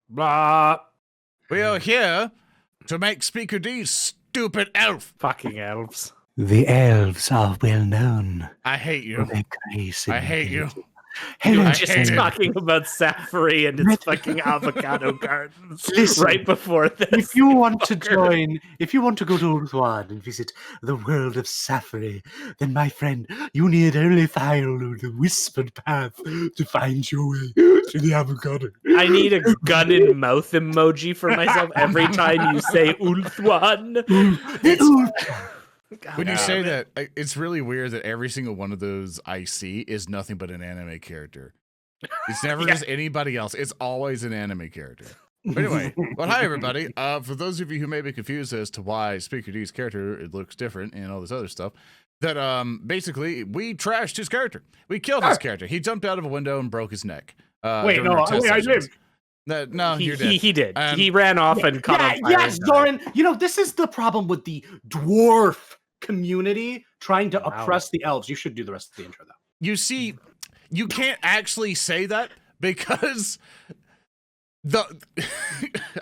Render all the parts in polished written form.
Blah. We are here to make SpeakerD stupid elf. Fucking elves. The elves are well known I hate for you. their grace and I hate you. ability. Hello, You were I just hate it. talking about Safari and its fucking avocado gardens Listen, right before this. If you want to fucker. if you want to go to Ulthuan and visit the world of Safari, then my friend, you need only follow the whispered path to find your way to the avocado. I need a gun in mouth emoji for myself every time you say Ulthuan. When you say that, it's really weird that every single one of those I see is nothing but an anime character. It's never just anybody else. It's always an anime character. But anyway, well, hi everybody. For those of you who may be confused as to why SpeakerD's character it looks different and all this other stuff, that basically we trashed his character. We killed his character. He jumped out of a window and broke his neck. I did. No, you did. He did. He ran off and caught on fire. Yes, Zoran. You know, this is the problem with the dwarf community trying to oppress the elves. You should do the rest of the intro, though. You see, you can't actually say that because I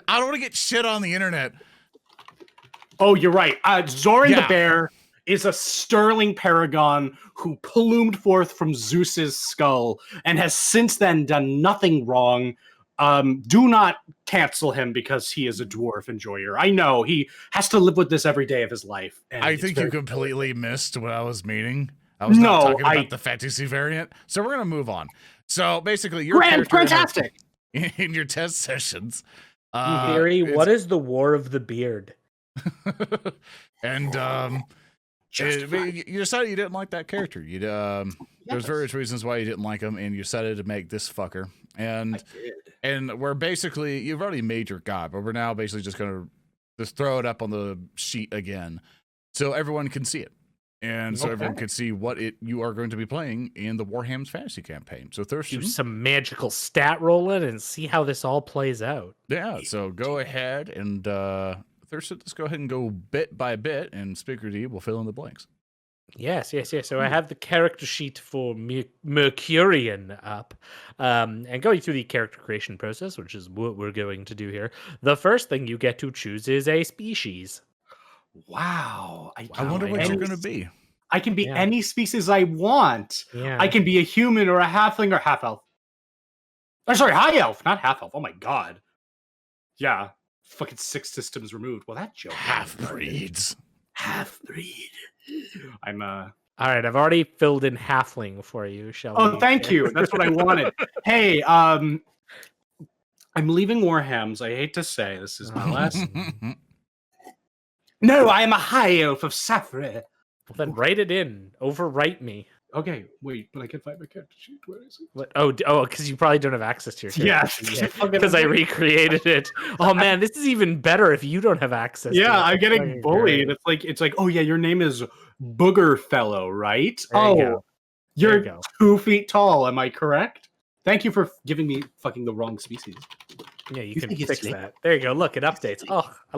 don't want to get shit on the internet. Oh, you're right. Zoran Yeah. the bear is a sterling paragon who plumed forth from Zeus's skull and has since then done nothing wrong. Do not cancel him because he is a dwarf enjoyer. I know he has to live with this every day of his life. And I think you completely missed what I was meaning. I was not talking about the fantasy variant. So we're gonna move on. So basically, your character fantastic in your test sessions. Theory, what is the War of the Beard? And you decided you didn't like that character. You there's various reasons why you didn't like him, and you decided to make this fucker. And we're basically you've already made your god, but we're now basically just gonna just throw it up on the sheet again, so everyone can see it, and so everyone can see what you are going to be playing in the Warhammer Fantasy campaign. So Thurston, Do some magical stat rolling and see how this all plays out. yeah. So go ahead and Thurston, let's go ahead and go bit by bit, and SpeakerD will fill in the blanks. Yes. So I have the character sheet for Mecurion up, and going through the character creation process, which is what we're going to do here. The first thing you get to choose is a species. Wow. I wonder what you're going to be. I can be any species I want. Yeah. I can be a human or a halfling or half elf. Oh, sorry, high elf, not half elf. Oh my god. Yeah. Fucking 6 systems removed. Well, that joke. Half breeds. Half breed. I'm All right, I've already filled in halfling for you. Shall Oh, we? thank you. That's what I wanted. Hey, I'm leaving Warhams. I hate to say this is my last. No, I am a high elf of Safari. Well, then write it in. Overwrite me. Okay, wait, but I can't find my character sheet. Where is it? What? Oh, because you probably don't have access to your character Yes, sheet. Because I recreated it. Oh man, this is even better if you don't have access. to Yeah, it. I'm getting Fucking bullied. great. It's like, oh yeah, your name is Booger Fellow, right? There you Oh, go. you're There you go. 2 feet tall. Am I correct? Thank you for giving me fucking the wrong species. Yeah, you You can think it's fix slick? that. There you go. Look, it updates. Oh, I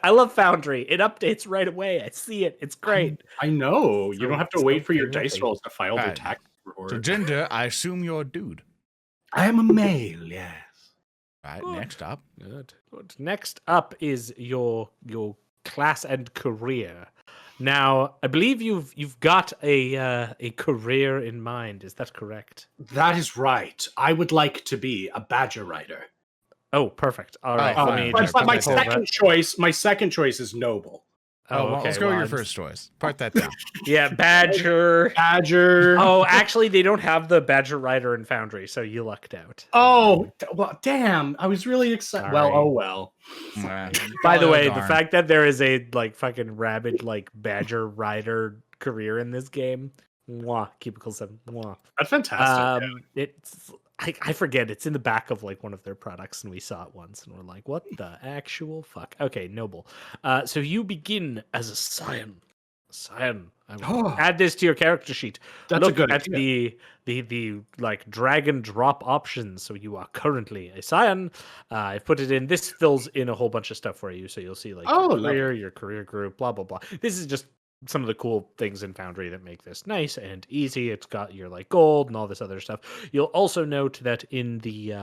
love Foundry. It updates right away. I see it. It's great. I know. You don't have to wait for your so dice fancy. rolls to file their Right. tax So report. gender, I assume you're a dude. I am a male, yes. Right. Good. Next up. Good. Next up is your class and career. Now, I believe you've got a career in mind. Is that correct? That is right. I would like to be a badger rider. Oh, perfect. All right. Oh, let me fine. just But my pull that- second choice is noble. Oh, well, okay, let's go with well, your I'm just- first choice. Part that down. Yeah, Badger. Badger. Oh, actually, they don't have the Badger Rider in Foundry, so you lucked out. Well, damn. I was really excited. Sorry. Well, oh well. By the Oh, way, the darn. fact that there is a fucking rabid Badger Rider career in this game, mwah, Cubicle 7, mwah. That's fantastic. It's I forget it's in the back of one of their products, and we saw it once, and we're like, what the actual fuck? Okay, noble. So you begin as a scion. Scion. I will add this to your character sheet. That's Look a good at idea. the drag and drop options. So you are currently a scion. I've put it in. This fills in a whole bunch of stuff for you. So you'll see your career, your career group, blah blah blah. This is just some of the cool things in Foundry that make this nice and easy. It's got your gold and all this other stuff. You'll also note that in the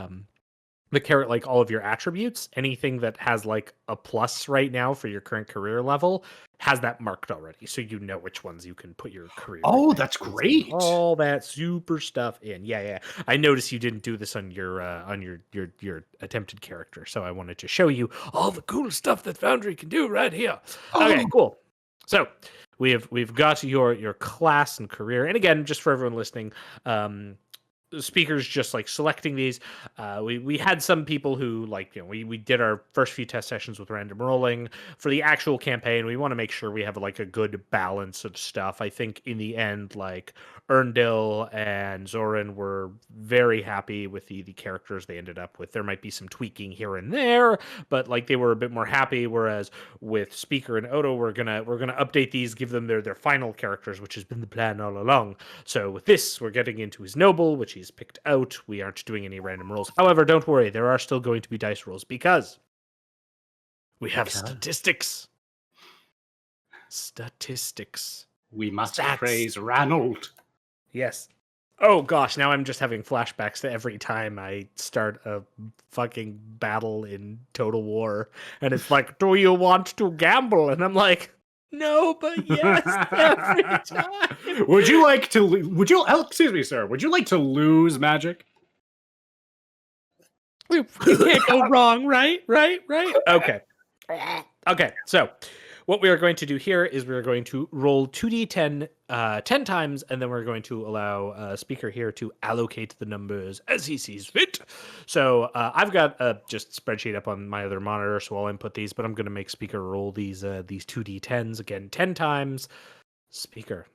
like all of your attributes, anything that has like a plus right now for your current career level has that marked already, so you know which ones you can put your career. Oh, that's great! All that super stuff in. Yeah. I noticed you didn't do this on your attempted character, so I wanted to show you all the cool stuff that Foundry can do right here. Okay, cool. So we've got your class and career, and again, just for everyone listening, Speaker's just like selecting these. We had some people who like, we did our first few test sessions with random rolling. For the actual campaign, we want to make sure we have like a good balance of stuff. I think in the end, like Erndil and Zoran were very happy with the characters they ended up with. There might be some tweaking here and there, but like they were a bit more happy. Whereas with Speaker and Odo, we're gonna update these, give them their final characters, which has been the plan all along. So with this, we're getting into his noble, which he's picked out. We aren't doing any random rolls. However, don't worry, there are still going to be dice rolls because we have statistics. Statistics. We must praise Ranald. Yes. Oh gosh, now I'm just having flashbacks to every time I start a fucking battle in Total War, and it's like, do you want to gamble? And I'm like, no, but yes, every time. Would you like to? Excuse me, sir. Would you like to lose magic? We can't go wrong, right? Okay. So, what we are going to do here is we are going to roll 2d10 10 times, and then we're going to allow Speaker here to allocate the numbers as he sees fit. So I've got a just spreadsheet up on my other monitor, so I'll input these, but I'm going to make Speaker roll these 2d10s again 10 times. Speaker.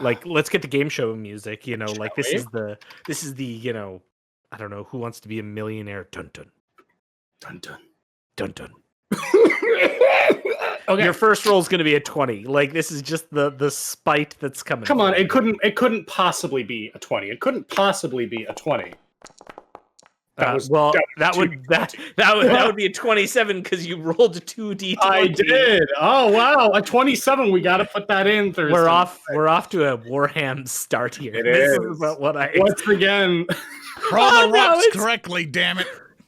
Like, let's get the game show music, like this is the I don't know, Who Wants to Be a Millionaire? Dun dun. Dun dun. Dun dun. Okay. Your first roll is going to be a 20. Like, this is just the spite that's coming. Come on, it couldn't possibly be a 20. It couldn't possibly be a 20. That would be a 27 because you rolled a 2d20. I did. Oh wow, a 27. We got to put that in. Thursday. We're off to a WarHams start here. This is about what I once again. Roll the rocks correctly, damn it.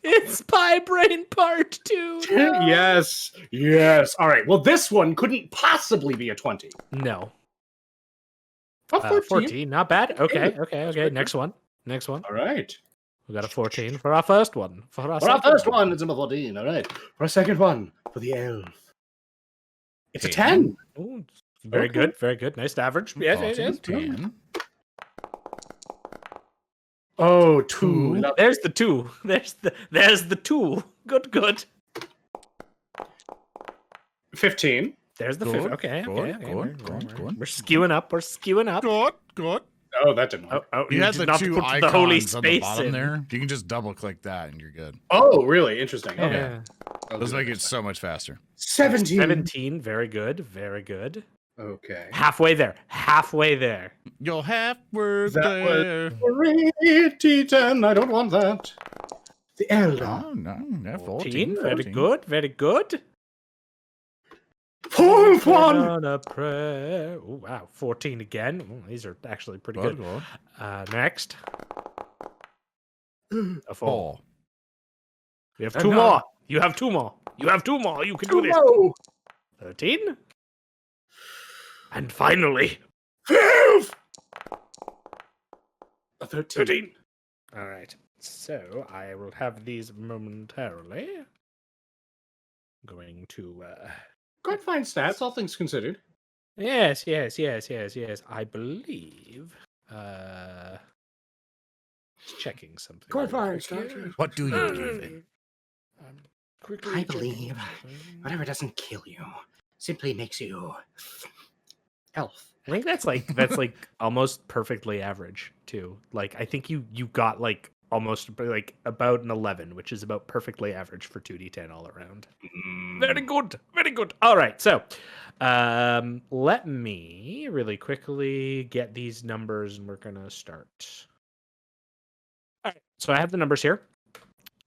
It's Pie Brain Part 2. No. Yes. All right. Well, this one couldn't possibly be a 20. No. 14. Not bad. Okay. Next one. All right. We got a 14 for our first one. For our first one, it's number 14. All right. For our second one, for the elf, it's a 10. Ooh, very good. Very good. Nice average. Yes. 10. Oh, 2. There's the 2. There's the 2. Good. 15. There's the 15. Okay. Good. We're skewing up. Good. Oh, that didn't work. You had the two icons the holy on the space bottom there. You can just double click that and you're good. Oh, really? Interesting. Okay. Yeah. Those make it so much faster. 17. Very good. Okay. Halfway there. You're halfway That there. was 10. I don't want that. The elder. Oh, no. 14. Very good. Fourth one. On a prayer. Ooh, wow. 14 again. Ooh, these are actually pretty good. Next. A 4. We have 2 more. You have 2 more. You can do this. 13. And finally, 12. A 13. All right. So I will have these momentarily. Going to. Quite fine stats, all things considered. Yes. I believe. Just checking something. Quite fine stats. What do you believe in? I believe whatever doesn't kill you simply makes you elf. I think that's like almost perfectly average too. Like I think you got like almost like about an 11, which is about perfectly average for 2d10 all around. Very good. All right, so let me really quickly get these numbers, and we're gonna start. All right, so I have the numbers here.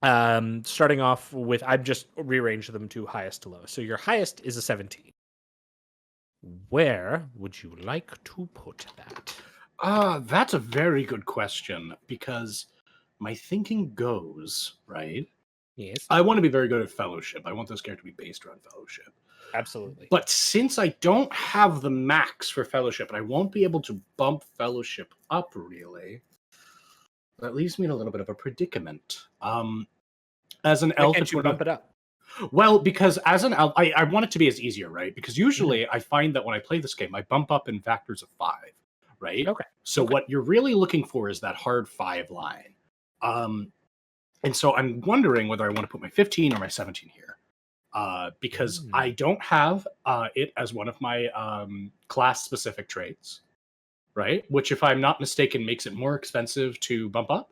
Starting off with, I've just rearranged them to highest to lowest. So your highest is a 17. Where would you like to put that? That's a very good question, because my thinking goes, right? Yes. I want to be very good at Fellowship. I want this character to be based around Fellowship. Absolutely. But since I don't have the max for Fellowship, and I won't be able to bump Fellowship up, really, that leaves me in a little bit of a predicament. As an elf, can't you bump it up? Well, because as an elf, I want it to be as easier, right? Because usually I find that when I play this game, I bump up in factors of 5, right? Okay. So what you're really looking for is that hard 5 line. And so I'm wondering whether I want to put my 15 or my 17 here. Because I don't have it as one of my class-specific traits, right? Which, if I'm not mistaken, makes it more expensive to bump up.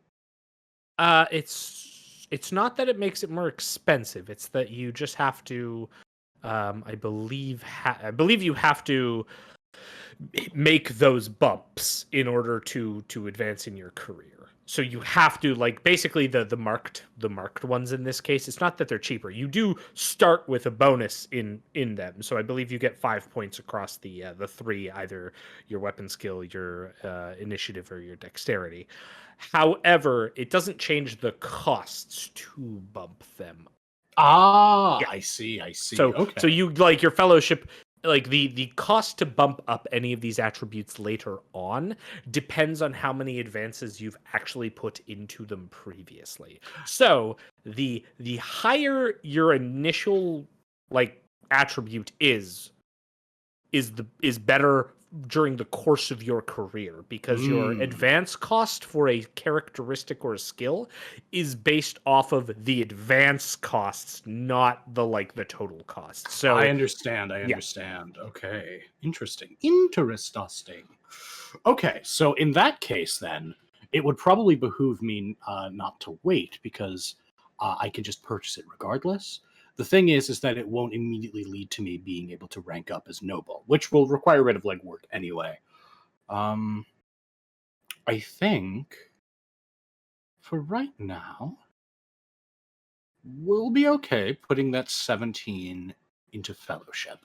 It's not that it makes it more expensive. It's that you just have to, I believe you have to make those bumps in order to advance in your career. So you have to, like, basically the marked ones in this case. It's not that they're cheaper. You do start with a bonus in them. So I believe you get 5 points across the 3, either your weapon skill, your initiative, or your dexterity. However, it doesn't change the costs to bump them. Yeah. I see. So okay. So you, like, your Fellowship, like the cost to bump up any of these attributes later on depends on how many advances you've actually put into them previously. So the higher your initial, like, attribute is better during the course of your career, because your advance cost for a characteristic or a skill is based off of the advance costs, not the total cost. So I understand. Okay. Interesting. Okay, so in that case, then, it would probably behoove me not to wait, because I can just purchase it regardless. The thing is that it won't immediately lead to me being able to rank up as noble, which will require a bit of legwork anyway. I think for right now, we'll be okay putting that 17 into Fellowship.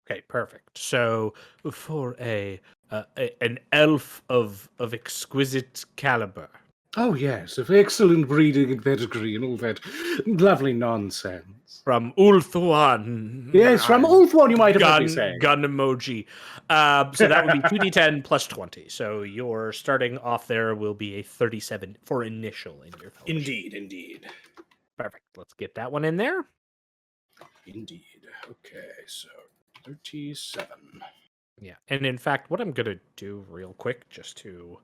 Okay, perfect. So for an elf of exquisite caliber. Oh yes, of excellent breeding and pedigree and all that lovely nonsense. From Ulthuan. Yes, from Ulthuan, you might have heard me saying. Gun emoji. So that would be 2d10 plus 20. So your starting off there will be a 37 for initial in your Fellowship. Indeed. Perfect. Let's get that one in there. Indeed. Okay, so 37. Yeah, and in fact, what I'm going to do real quick, just to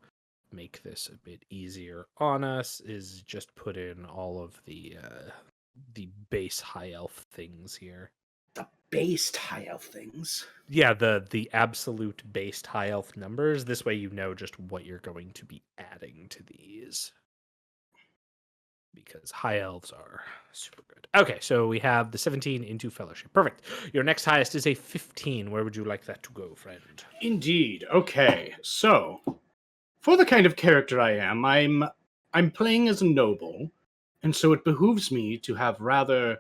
make this a bit easier on us, is just put in all of the base high elf things here. The based high elf things? Yeah, the absolute based high elf numbers. This way you know just what you're going to be adding to these, because high elves are super good. Okay, so we have the 17 into Fellowship. Perfect. Your next highest is a 15. Where would you like that to go, friend? Indeed. Okay, so for the kind of character I am, I'm playing as a noble, and so it behooves me to have rather,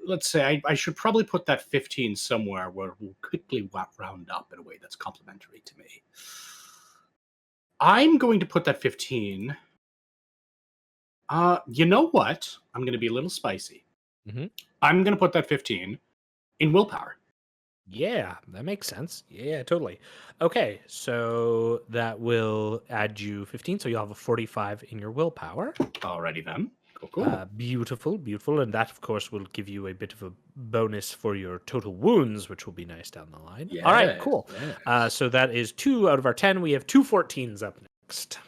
let's say, I should probably put that 15 somewhere where we'll quickly round up in a way that's complimentary to me. I'm going to put that 15... you know what? I'm going to be a little spicy. I'm going to put that 15 in willpower. Yeah, that makes sense. Yeah, totally. Okay, so that will add you 15, so you'll have a 45 in your willpower. Alrighty then. Cool. Beautiful. And that, of course, will give you a bit of a bonus for your total wounds, which will be nice down the line. All right, cool. Yes. So that is 2 out of our 10. We have 2 14s up next.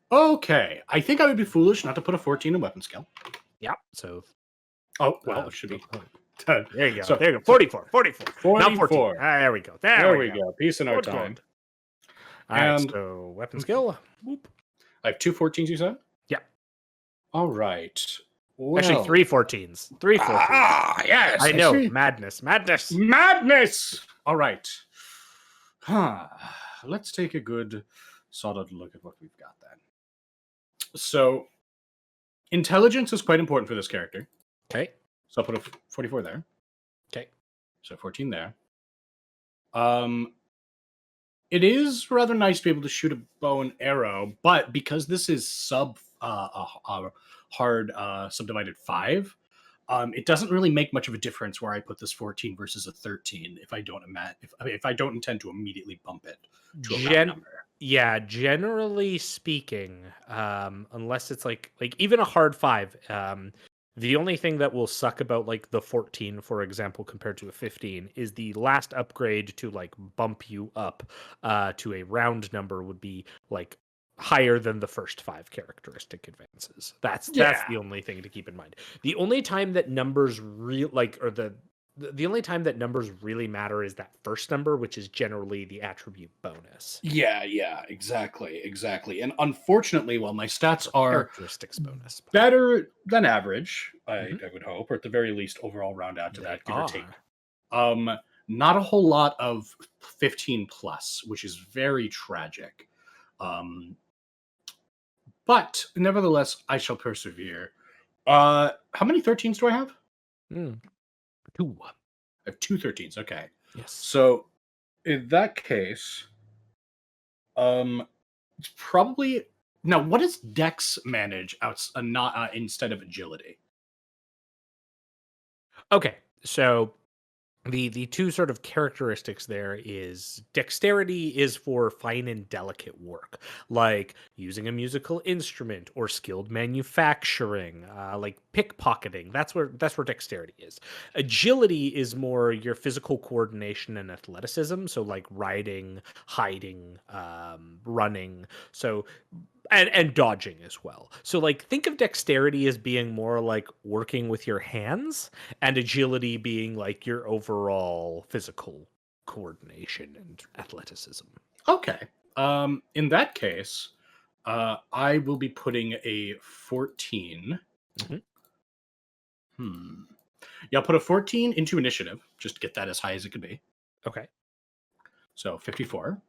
Okay, I think I would be foolish not to put a 14 in weapon skill. Yeah, so... Oh, well, it should be... There you go. So, there you go. 44. Not 14. There we go. There we go. Peace in our time. All right, so weapon skill. Whoop. I have 2 14s, you said? Yeah. All right. Well. Actually, 3 14s. 3 14s. Ah, yes. I know. Madness. All right. Let's take a good, solid look at what we've got then. So, intelligence is quite important for this character. Okay. So I'll put a 44 there. Okay. So 14 there. It is rather nice to be able to shoot a bow and arrow, but because this is hard subdivided 5, it doesn't really make much of a difference where I put this 14 versus a 13 if I don't if I don't intend to immediately bump it to a round number. Yeah, generally speaking, unless it's like even a hard 5, the only thing that will suck about like the 14, for example, compared to a 15 is the last upgrade to like bump you up to a round number would be like higher than the first 5 characteristic advances. That's the only thing to keep in mind. The only time that numbers the only time that numbers really matter is that first number, which is generally the attribute bonus. Yeah, exactly. And unfortunately, while my stats are characteristics bonus better than average, I would hope, or at the very least overall round out to that, give or take. Not a whole lot of 15 plus, which is very tragic. But nevertheless, I shall persevere. How many 13s do I have? 2. I have 2 13s. Okay. Yes. So in that case, it's probably now. What does Dex manage not instead of agility? Okay, so the two sort of characteristics there is dexterity is for fine and delicate work, like using a musical instrument or skilled manufacturing, like pickpocketing. That's where dexterity is. Agility is more your physical coordination and athleticism, so like riding, hiding, running. So and dodging as well. So like think of dexterity as being more like working with your hands, and agility being like your overall physical coordination and athleticism. Okay. In that case, I will be putting a 14. Yeah, I'll put a 14 into initiative, just to get that as high as it could be. Okay. So 54.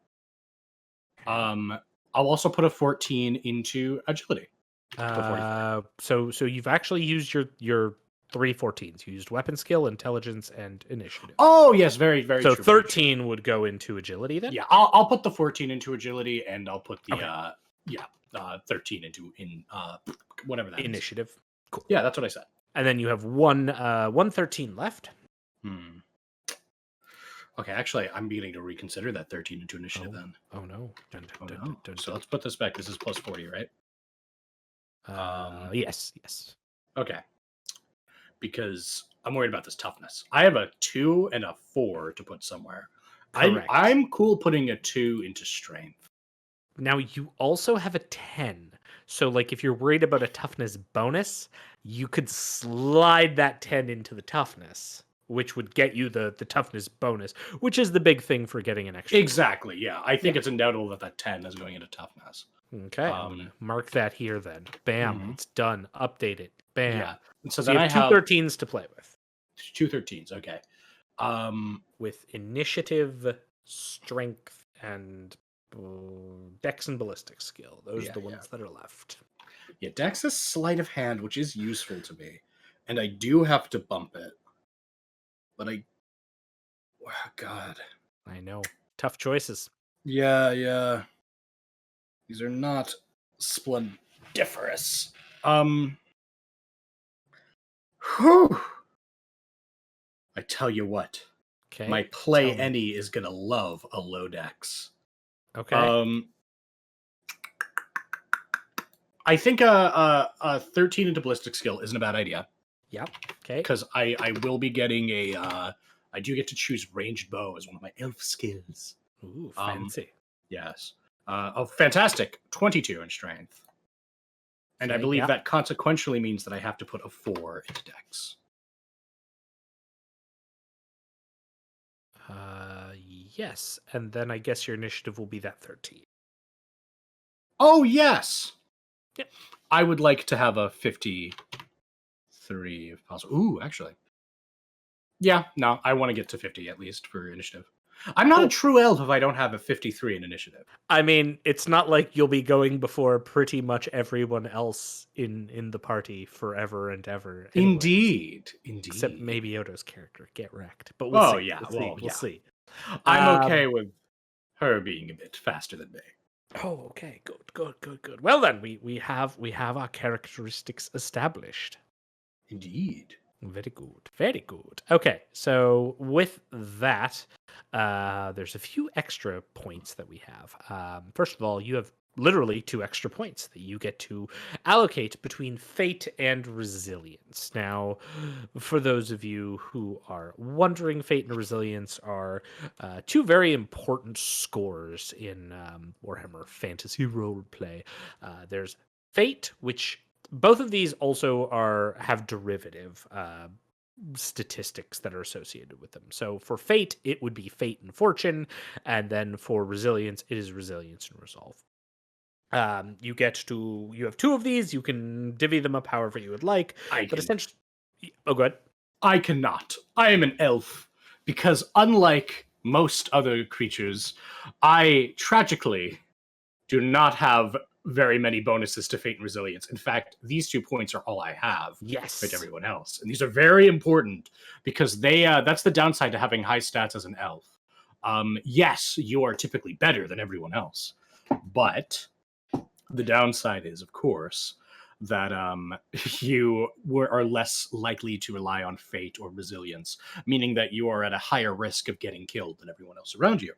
I'll also put a 14 into agility. So you've actually used your 3 14s. You used weapon skill, intelligence, and initiative. Oh yes, very very. So true, 13 would go into agility then. Yeah, I'll put the 14 into agility, and I'll put the 13 into whatever that initiative. Is. Cool. Yeah, that's what I said. And then you have one 13 left. Okay, actually, I'm beginning to reconsider that 13 into initiative then. Oh no. So let's put this back. This is plus 40, right? Yes. Okay. Because I'm worried about this toughness. I have a 2 and a 4 to put somewhere. I'm cool putting a 2 into strength. Now you also have a 10. So like if you're worried about a toughness bonus, you could slide that 10 into the toughness, which would get you the toughness bonus, which is the big thing for getting an extra. Exactly, yeah. I think it's undoubtable that 10 is going into toughness. Okay, I'm gonna mark that here then. Bam, it's done. Update it. Bam. Yeah. So then I have 2 13s to play with. 2 13s, okay. With initiative, strength, and dex and ballistic skill. Those are the ones that are left. Yeah, dex is sleight of hand, which is useful to me. And I do have to bump it. But oh, God. I know. Tough choices. Yeah. These are not splendiferous. Whew. I tell you what. Okay. My play any is gonna love a low dex. Okay. I think a 13 into ballistic skill isn't a bad idea. Yep. Okay. Because I will be getting I do get to choose ranged bow as one of my elf skills. Ooh, fancy. Yes. Fantastic. 22 in strength. And I believe that consequentially means that I have to put a 4 into dex. Yes. And then I guess your initiative will be that 13. Oh, yes. Yep. I would like to have a 53 if possible. Ooh, actually. Yeah, no, I want to get to 50 at least for initiative. I'm not a true elf if I don't have a 53 in initiative. I mean, it's not like you'll be going before pretty much everyone else in the party forever and ever. Anyway. Indeed. Except maybe Odo's character. Get wrecked. But we'll see. We'll see. I'm okay with her being a bit faster than me. Oh, okay, good. Well then, we have our characteristics established. Indeed. Very good. Okay, so with that, there's a few extra points that we have. First of all, you have literally 2 extra points that you get to allocate between fate and resilience. Now, for those of you who are wondering, fate and resilience are 2 very important scores in Warhammer Fantasy roleplay. There's fate, which both of these also have derivative statistics that are associated with them. So for fate, it would be fate and fortune, and then for resilience, it is resilience and resolve. You have 2 of these. You can divvy them up however you would like. But essentially, oh, go ahead. I cannot. I am an elf because, unlike most other creatures, I tragically do not have very many bonuses to fate and resilience. In fact, these 2 points are all I have. Yes. With everyone else, and these are very important because that's the downside to having high stats as an elf. Yes, you are typically better than everyone else, but the downside is, of course, that you are less likely to rely on fate or resilience, meaning that you are at a higher risk of getting killed than everyone else around you.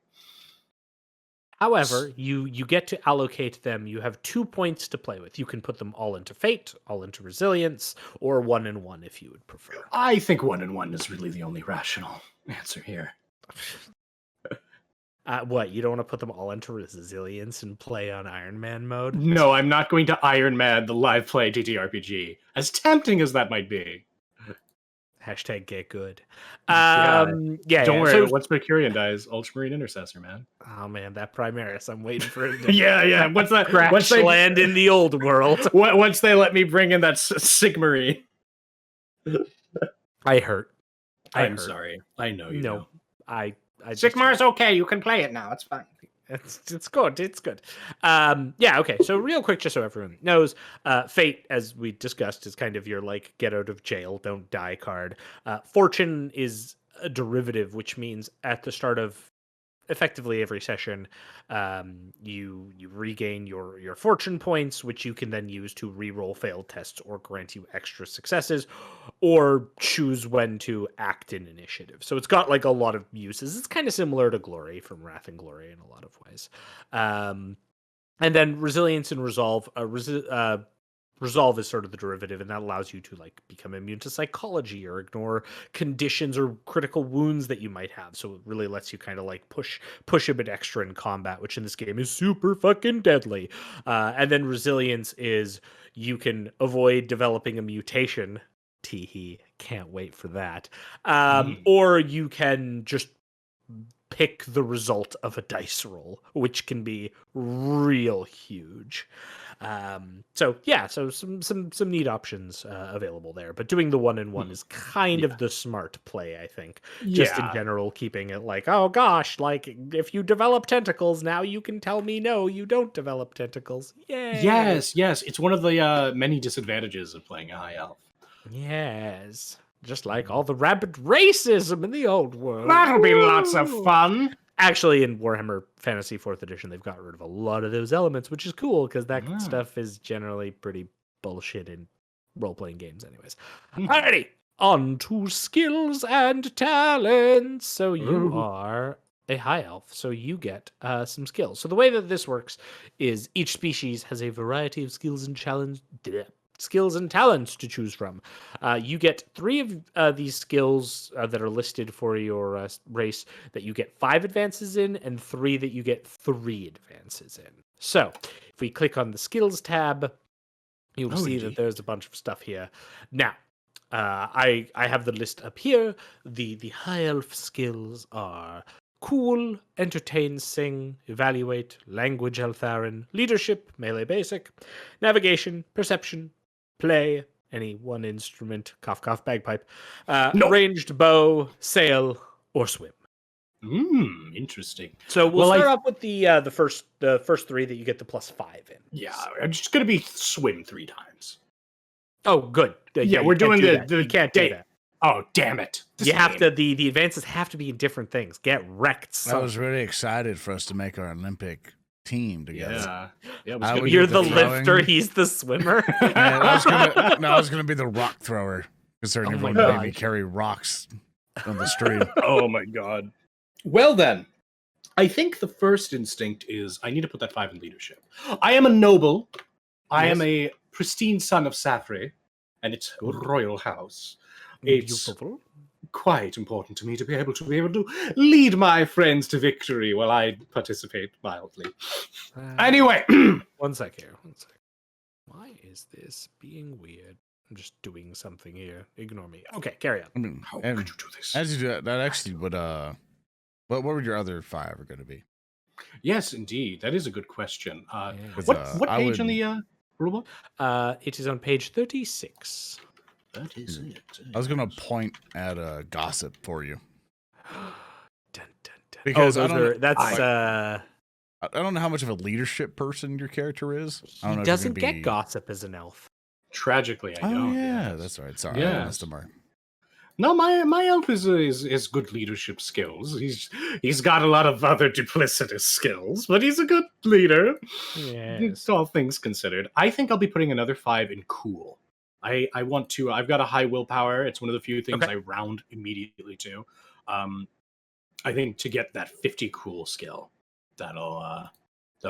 However, you get to allocate them. You have 2 points to play with. You can put them all into fate, all into resilience, or 1 and 1 if you would prefer. I think 1 and 1 is really the only rational answer here. What, you don't want to put them all into resilience and play on Iron Man mode? No, I'm not going to Iron Man the live play TTRPG, as tempting as that might be. Hashtag get good. Yeah. Yeah. Don't worry. So, once Mecurion dies, Ultramarine Intercessor, man. oh man, that Primaris. I'm waiting for it to yeah. Once that crash land in the old world. Once they let me bring in that Sigmarine. I hurt. I'm sorry. I know you. No, I Sigmar's okay. You can play it now. It's fine. It's good. It's good. Yeah. Okay. So real quick, just so everyone knows, fate, as we discussed, is kind of your like get out of jail, don't die card. Fortune is a derivative, which means at the start of effectively every session, you regain your fortune points, which you can then use to reroll failed tests or grant you extra successes, or choose when to act in initiative. So it's got like a lot of uses. It's kind of similar to Glory from Wrath and Glory in a lot of ways. And then resilience and resolve. Resolve is sort of the derivative, and that allows you to like become immune to psychology or ignore conditions or critical wounds that you might have. So it really lets you kind of like push a bit extra in combat, which in this game is super fucking deadly. And then resilience is you can avoid developing a mutation. Teehee, can't wait for that. Or you can just pick the result of a dice roll, which can be real huge. So some neat options available there, but doing the 1 and 1 is kind of the smart play, I think. Just in general, keeping it like, oh gosh, like if you develop tentacles, now you can tell me no, you don't develop tentacles. Yay! Yes, it's one of the many disadvantages of playing a high elf. Yes, just like all the rampant racism in the old world. That'll be lots of fun. Actually, in Warhammer Fantasy 4th Edition, they've got rid of a lot of those elements, which is cool, because that stuff is generally pretty bullshit in role-playing games anyways. Alrighty, on to skills and talents. So you are a high elf, so you get some skills. So the way that this works is each species has a variety of skills and talents to choose from. You get 3 of these skills that are listed for your race that you get 5 advances in, and 3 that you get 3 advances in. So if we click on the skills tab, you'll see that there's a bunch of stuff here. Now, I have the list up here. The high elf skills are cool, entertain, sing, evaluate, language Eltharin, leadership, melee basic, navigation, perception, play, any one instrument, cough, cough, bagpipe, ranged bow, sail, or swim. Interesting. So we'll start off with the first 3 that you get the +5 in. Yeah, I'm just gonna be swim 3 times. Oh, good. Yeah, we're doing the you can't do that. Oh, damn it. You have to the advances have to be in different things. Get wrecked, son. I was really excited for us to make our Olympic team together. Yeah. You're the lifter, he's the swimmer. I was gonna be the rock thrower, considering everyone made me carry rocks on the stream. Oh my god. Well then, I think the first instinct is I need to put that 5 in leadership. I am a noble. I am a pristine son of Safri, and it's royal house. It's quite important to me to be able to lead my friends to victory while I participate mildly. Anyway, one sec here. Why is this being weird? I'm just doing something here. Ignore me. Okay, carry on. I mean, how could you do this? As you do that actually would what would your other 5 are going to be? Yes, indeed. That is a good question. What page on the rulebook? It is on page 36. That is it. I was going to point at gossip for you. Dun, dun, dun. Because I don't know how much of a leadership person your character is. I don't know he doesn't get gossip as an elf. Tragically, I don't. Yeah, that's right. Sorry, I missed him. No, my elf is good leadership skills. He's got a lot of other duplicitous skills, but he's a good leader. Yes. All things considered. I think I'll be putting another 5 in cool. I want to. I've got a high willpower. It's one of the few things I round immediately to. I think to get that 50 cool skill, that'll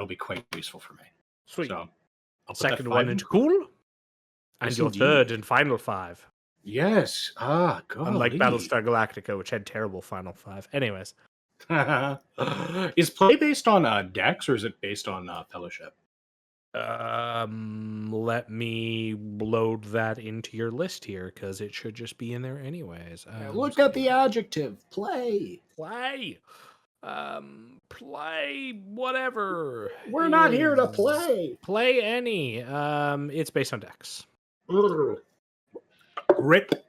be quite useful for me. Sweet. So I'll put second that 5 one into cool, and Yes, your indeed. third and final 5. Yes. God. Unlike Battlestar Galactica, which had terrible final 5. Anyways, is play based on Dex or is it based on Fellowship? let me load that into your list here because it should just be in there anyways. Look at the adjective play. Play whatever. We're not here to play. Play any. It's based on Dex. Rip.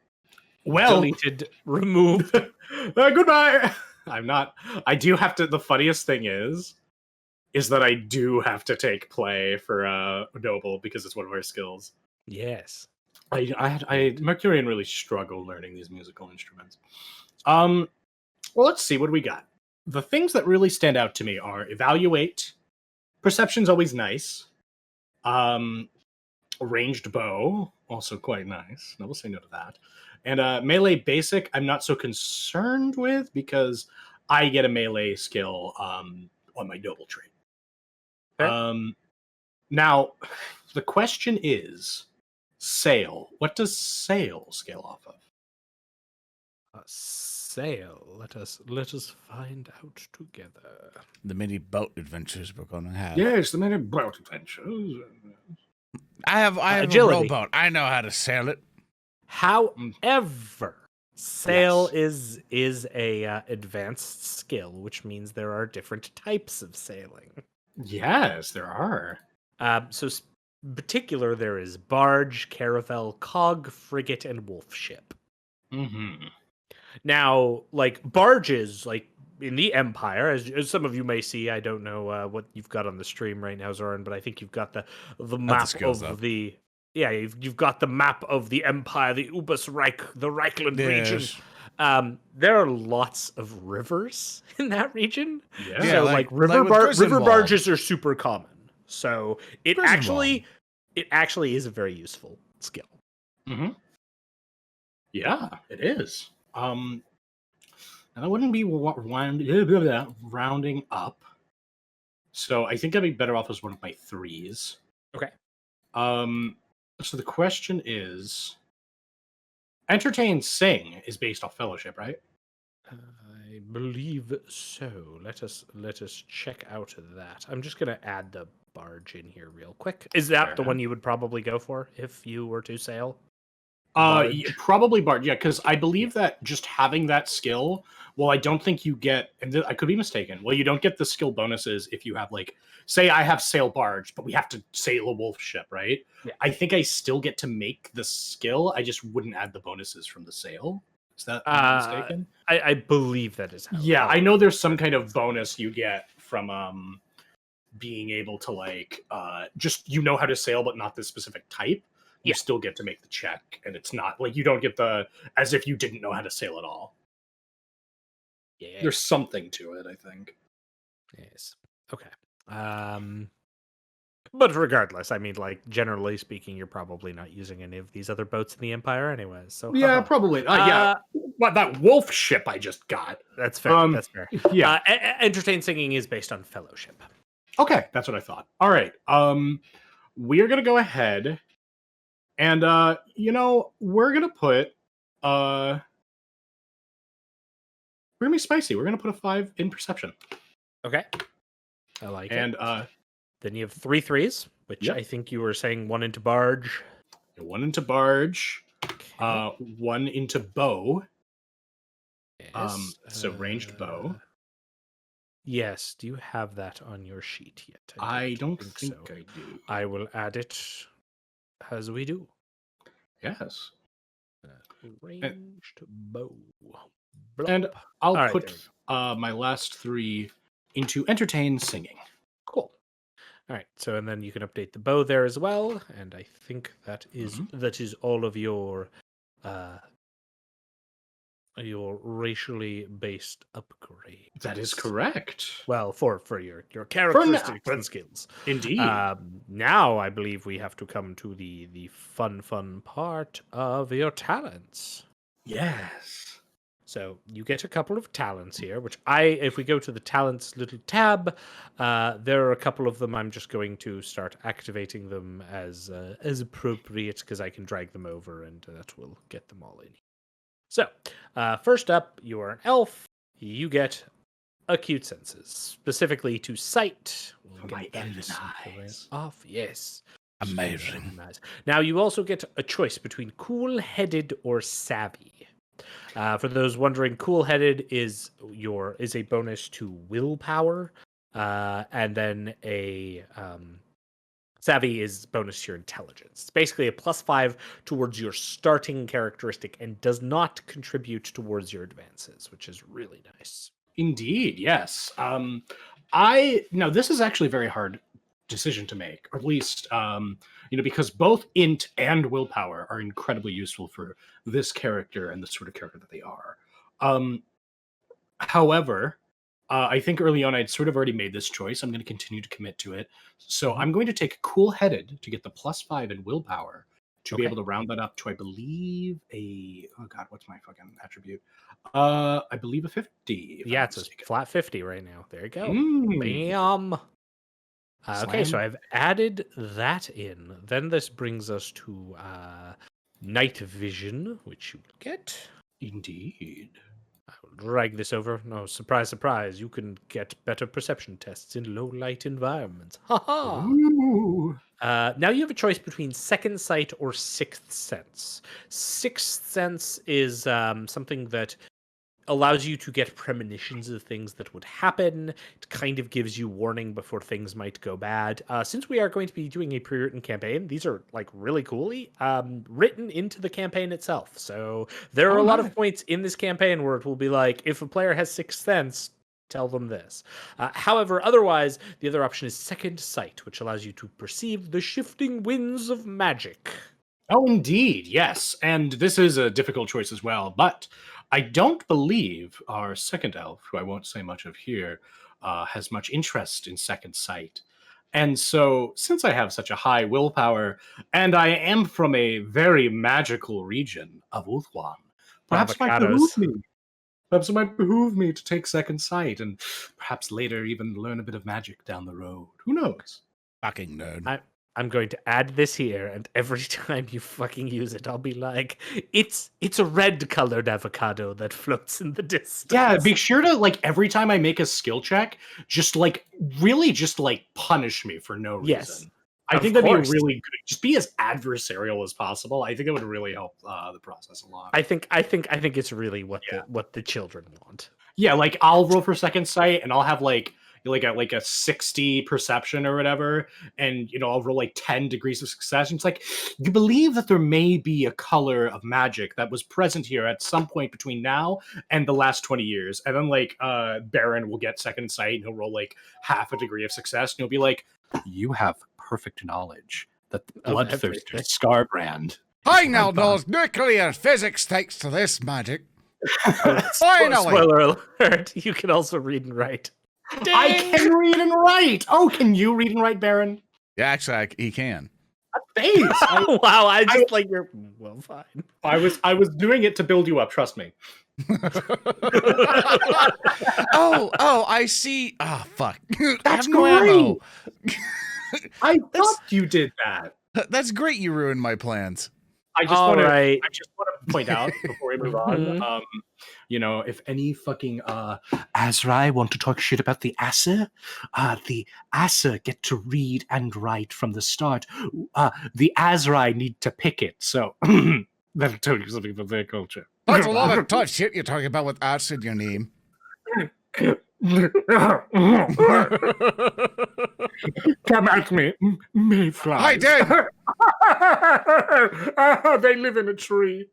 Well, Deleted, removed. Goodbye. I'm not. I do have to. The funniest thing is that I do have to take play for Noble because it's one of our skills. Yes. Mecurion really struggled learning these musical instruments. Well, let's see what we got. The things that really stand out to me are evaluate. Perception's always nice. Ranged bow, also quite nice. No, we'll say no to that. And melee basic, I'm not so concerned with because I get a melee skill on my noble trait. Okay. Now, the question is, sail. What does sail scale off of? Sail. Let us find out together. The many boat adventures we're gonna have. Yes, the many boat adventures. I have agility. a rowboat. I know how to sail it. However, sail is a advanced skill, which means there are different types of sailing. Yes, there are. In particular, there is barge, caravel, cog, frigate, and wolf ship. Mm-hmm. Now, like barges, like in the Empire, as some of you may see, I don't know what you've got on the stream right now, Zoran, but I think you've got the map of the you've got the map of the Empire, the Ubasreich, the Reichland region. There are lots of rivers in that region. Yeah, so like river barges are super common. So it actually is a very useful skill. Mm-hmm. Yeah, it is. And I wouldn't be rounding up. So I think I'd be better off as one of my 3s. Okay. So the question is, Entertain Sing is based off Fellowship, right? I believe so. Let us check out that. I'm just gonna add the barge in here real quick. Is that the one you would probably go for if you were to sail? Probably barge. Yeah, because I believe that just having that skill. Well, I don't think you get, and I could be mistaken. Well, you don't get the skill bonuses if you have, like, say I have sail barge, but we have to sail a wolf ship, right? Yeah. I think I still get to make the skill. I just wouldn't add the bonuses from the sail. Is that mistaken? I believe that is how. Yeah, I know there's some kind of bonus you get from being able to, like, just how to sail, but not this specific type. you still get to make the check, and it's not like you don't get the as if you didn't know how to sail at all. Yeah. There's something to it, I think. Yes. Okay. But regardless, I mean, like, generally speaking, you're probably not using any of these other boats in the Empire anyways. So Yeah, probably. What that wolf ship I just got. That's fair. That's fair. Yeah. Entertain Singing is based on Fellowship. Okay, that's what I thought. All right. We are gonna go ahead and we're gonna put we're gonna be spicy. We're gonna put a 5 in perception. Okay. I like it. And then you have 3 3s, which I think you were saying 1 into barge. 1 into barge. Okay. 1 into bow. Yes. So ranged bow. Yes. Do you have that on your sheet yet? I don't think so. I do. I will add it as we do. Yes. Ranged bow. And I'll right, put my last 3 into Entertain Singing. Cool. All right. So, and then you can update the bow there as well. And I think that is all of your racially based upgrade. That is correct. Well, for your characteristics and skills. Indeed. Now I believe we have to come to the fun part of your talents. Yes. So you get a couple of talents here, which if we go to the talents little tab, there are a couple of them. I'm just going to start activating them as appropriate because I can drag them over and that will get them all in. So first up, you are an elf. You get acute senses, specifically to sight. We'll get that off. Yes. Amazing. Now you also get a choice between cool-headed or savvy. For those wondering, cool-headed is a bonus to willpower, and then a savvy is bonus to your intelligence. It's basically a +5 towards your starting characteristic and does not contribute towards your advances, which is really nice. Indeed, yes. This is actually a very hard decision to make, or at least because both int and willpower are incredibly useful for this character and the sort of character that they are. However, I think early on I'd sort of already made this choice. I'm going to continue to commit to it. So I'm going to take cool-headed to get the +5 in willpower to be able to round that up to, I believe, what's my fucking attribute? I believe a 50. Yeah, it's a flat 50 right now. There you go. Mm. Bam. Okay, so I've added that in. Then this brings us to night vision, which you will get. Indeed. I will drag this over. No, surprise, surprise. You can get better perception tests in low light environments. Ha ha! Now you have a choice between second sight or sixth sense. Sixth sense is something that allows you to get premonitions of things that would happen. It kind of gives you warning before things might go bad. Since we are going to be doing a pre-written campaign, these are like really coolly written into the campaign itself. So there are a lot of points in this campaign where it will be like, if a player has sixth sense, tell them this. However, otherwise, the other option is second sight, which allows you to perceive the shifting winds of magic. Oh, indeed, yes. And this is a difficult choice as well, but I don't believe our second elf, who I won't say much of here, has much interest in second sight. And so, since I have such a high willpower, and I am from a very magical region of Uthwan, perhaps it might behoove me to take second sight, and perhaps later even learn a bit of magic down the road. Who knows? Fucking nerd. I'm going to add this here, and every time you fucking use it, I'll be like, it's a red-colored avocado that floats in the distance. Yeah, be sure to, like, every time I make a skill check, just, like, really just, like, punish me for no reason. Yes. I think that'd be really good. Just be as adversarial as possible. I think it would really help the process a lot. I think it's really what the children want. Yeah, like, I'll roll for second sight, and I'll have, like a 60 perception or whatever, and I'll roll like 10 degrees of success, and it's like, you believe that there may be a color of magic that was present here at some point between now and the last 20 years, and then like Baron will get second sight and he'll roll like half a degree of success, and he'll be like, you have perfect knowledge That Of bloodthirsty everything. Scarbrand. I now knows nuclear physics thanks to this magic. Finally! Spoiler alert, you can also read and write. I can read and write! Oh, can you read and write, Baron? Yeah, actually, he can. Thanks! Wow, I just like your... Well, fine. I was doing it to build you up, trust me. Oh, I see. Ah, fuck. I That's have no ammo. I thought you did that. That's great. You ruined my plans. I just want to point out before we move Mhm. on, if any fucking Azrai want to talk shit about the Asa get to read and write from the start. The Azrai need to pick it. So that'll tell you something about their culture. That's a lot of tough shit you're talking about with ass in your name. Come at me, mayflies. I did. They live in a tree.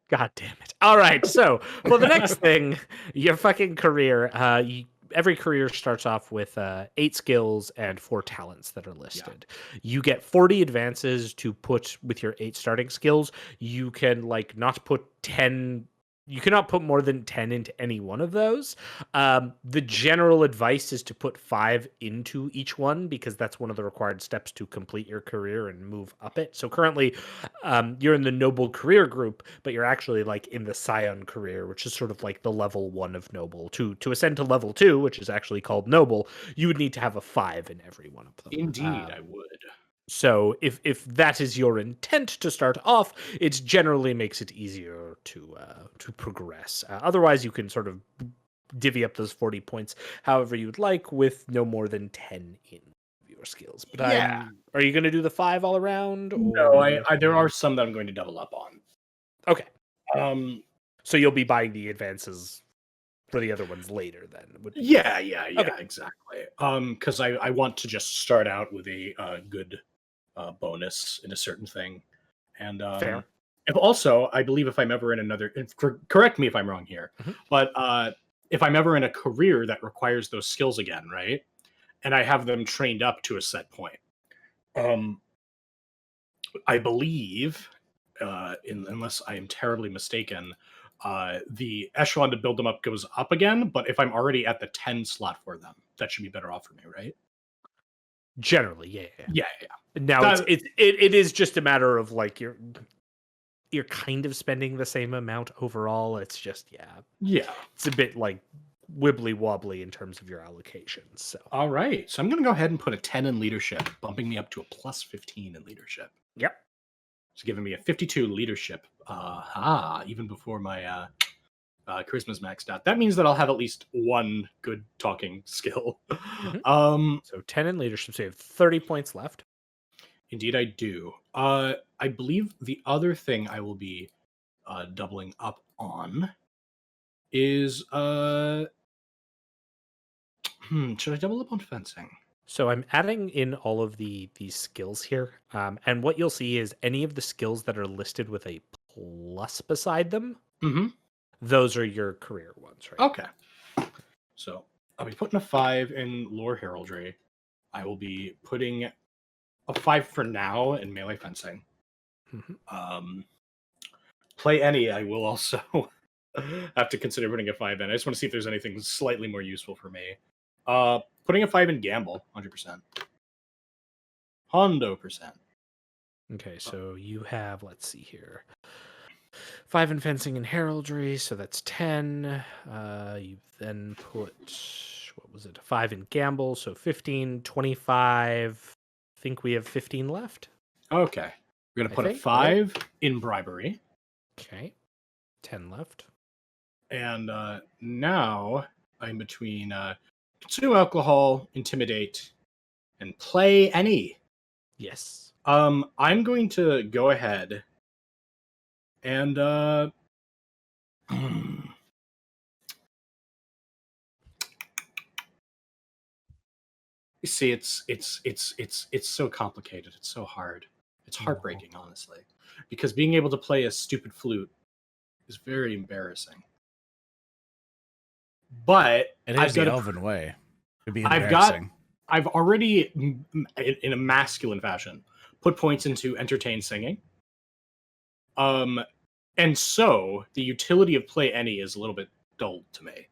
God damn it. All right, so for the next thing, your fucking career, every career starts off with 8 skills and 4 talents that are listed. Yeah. You get 40 advances to put with your 8 starting skills. You can not put 10. You cannot put more than 10 into any one of those. The general advice is to put 5 into each one because that's one of the required steps to complete your career and move up it. So currently, you're in the noble career group, but you're actually in the scion career, which is sort of like the level 1 of noble. To ascend to level 2, which is actually called noble, you would need to have a 5 in every one of them. Indeed, I would. So if that is your intent to start off, it generally makes it easier to progress. Otherwise, you can sort of divvy up those 40 points however you would like with no more than 10 in your skills. But yeah. Are you going to do the 5 all around? Or... No, there are some that I'm going to double up on. Okay. So you'll be buying the advances for the other ones later then. Yeah, okay. Exactly. Because I want to just start out with a good bonus in a certain thing. And fair. If also, I believe if I'm ever in another, correct me if I'm wrong here, but if I'm ever in a career that requires those skills again, right? And I have them trained up to a set point. I believe, unless I am terribly mistaken, the echelon to build them up goes up again, but if I'm already at the 10 slot for them, that should be better off for me, right? Generally, yeah. Now it is just a matter of you're kind of spending the same amount overall. It's just it's a bit wibbly wobbly in terms of your allocations. So all right, so I'm gonna go ahead and put a 10 in leadership, bumping me up to a plus 15 in leadership. Yep, it's giving me a 52 leadership. Even before my charisma's maxed out. That means that I'll have at least one good talking skill. So 10 in leadership, so you have 30 points left. Indeed, I do. I believe the other thing I will be doubling up on is should I double up on fencing? So I'm adding in all of these skills here, and what you'll see is any of the skills that are listed with a plus beside them. Those are your career ones, right? Okay. So I'll be putting a 5 in lore heraldry. I will be putting a 5 for now in melee fencing. Play any, I will also have to consider putting a 5 in. I just want to see if there's anything slightly more useful for me. Putting a 5 in gamble, 100%. Hondo%. Okay, so you have, let's see here, 5 in fencing and heraldry, so that's 10. You then put, what was it, 5 in gamble, so 15, 25. I think we have 15 left. Okay. We're going to put a 5 in bribery. Okay. 10 left. And now I'm between consume alcohol, intimidate, and play any. Yes. I'm going to go ahead and you see, it's so complicated. It's so hard. It's heartbreaking, honestly, because being able to play a stupid flute is very embarrassing. But it is the elven way to be embarrassing. I've already, in a masculine fashion, put points into entertain singing. And so the utility of play any is a little bit dull to me.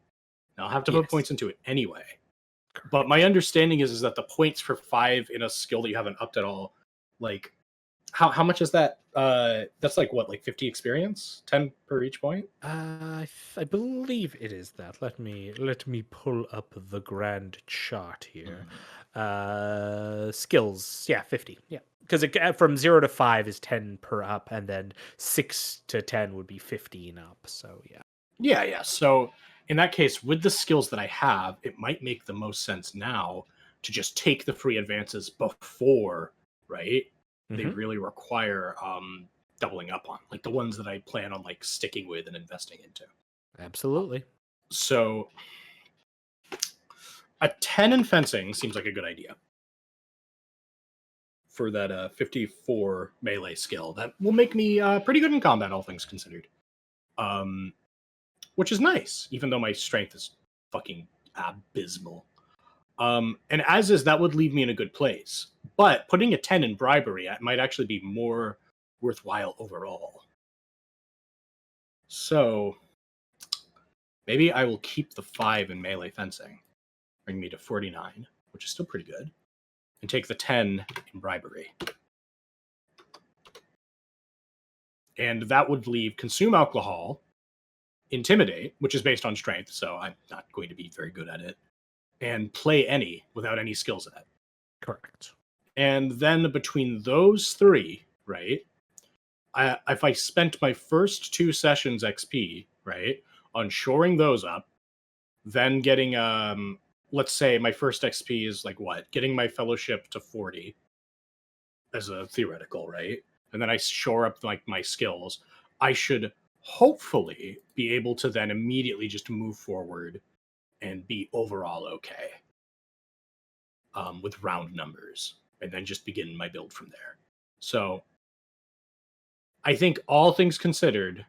Now I'll have to put points into it anyway. But my understanding is that the points for 5 in a skill that you haven't upped at all, like how much is that? That's like what, like 50 experience, 10 per each point. I believe it is that. Let me pull up the grand chart here. Skills, yeah, 50, yeah, because from 0 to 5 is 10 per up, and then 6 to 10 would be 15 up. So yeah. So in that case, with the skills that I have, it might make the most sense now to just take the free advances before, right? They really require doubling up on, like the ones that I plan on like sticking with and investing into. Absolutely. So a 10 in fencing seems like a good idea for that 54 melee skill. That will make me pretty good in combat, all things considered. Which is nice, even though my strength is fucking abysmal. And as is, that would leave me in a good place. But putting a 10 in bribery might actually be more worthwhile overall. So maybe I will keep the 5 in melee fencing, bring me to 49, which is still pretty good, and take the 10 in bribery. And that would leave consume alcohol, intimidate, which is based on strength, so I'm not going to be very good at it, and play any without any skills in it. Correct. And then between those 3, right, if I spent my first 2 sessions XP, right, on shoring those up, then getting, let's say my first XP is like what? Getting my fellowship to 40 as a theoretical, right? And then I shore up like my skills. I should hopefully be able to then immediately just move forward and be overall okay with round numbers, and then just begin my build from there. So I think all things considered,